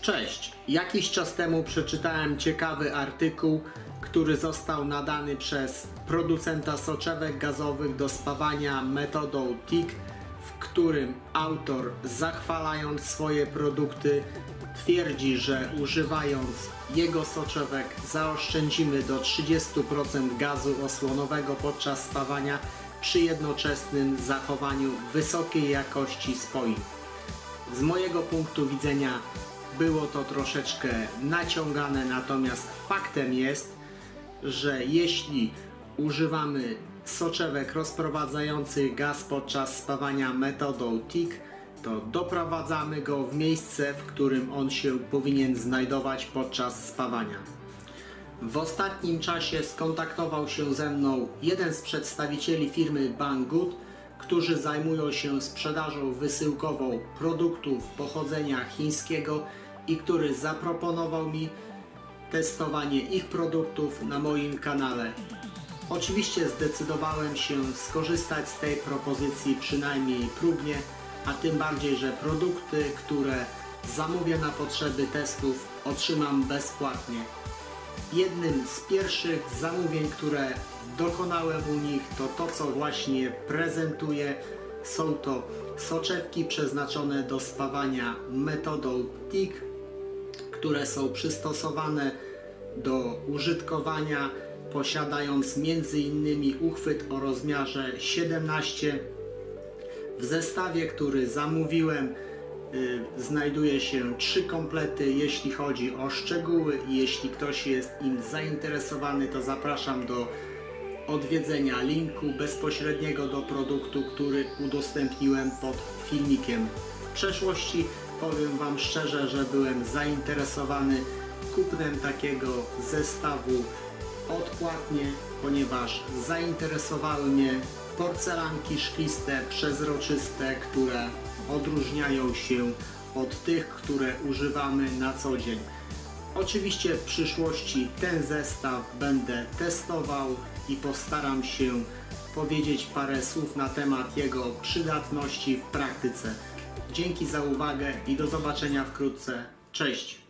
Cześć! Jakiś czas temu przeczytałem ciekawy artykuł, który został nadany przez producenta soczewek gazowych do spawania metodą TIG, w którym autor, zachwalając swoje produkty, twierdzi, że używając jego soczewek zaoszczędzimy do 30% gazu osłonowego podczas spawania przy jednoczesnym zachowaniu wysokiej jakości spojin. Z mojego punktu widzenia było to troszeczkę naciągane, natomiast faktem jest, że jeśli używamy soczewek rozprowadzających gaz podczas spawania metodą TIG, to doprowadzamy go w miejsce, w którym on się powinien znajdować podczas spawania. W ostatnim czasie skontaktował się ze mną jeden z przedstawicieli firmy Banggood, którzy zajmują się sprzedażą wysyłkową produktów pochodzenia chińskiego i który zaproponował mi testowanie ich produktów na moim kanale. Oczywiście zdecydowałem się skorzystać z tej propozycji przynajmniej próbnie, a tym bardziej, że produkty, które zamówię na potrzeby testów, otrzymam bezpłatnie. Jednym z pierwszych zamówień, które dokonałem u nich, to co właśnie prezentuję. Są to soczewki przeznaczone do spawania metodą TIG, które są przystosowane do użytkowania, posiadając m.in. uchwyt o rozmiarze 17. W zestawie, który zamówiłem, znajduje się 3 komplety, jeśli chodzi o szczegóły, i jeśli ktoś jest im zainteresowany, to zapraszam do odwiedzenia linku bezpośredniego do produktu, który udostępniłem pod filmikiem. W przeszłości powiem Wam szczerze, że byłem zainteresowany kupnem takiego zestawu odpłatnie, ponieważ zainteresowały mnie porcelanki szkliste, przezroczyste, które odróżniają się od tych, które używamy na co dzień. Oczywiście w przyszłości ten zestaw będę testował i postaram się powiedzieć parę słów na temat jego przydatności w praktyce. Dzięki za uwagę i do zobaczenia wkrótce. Cześć!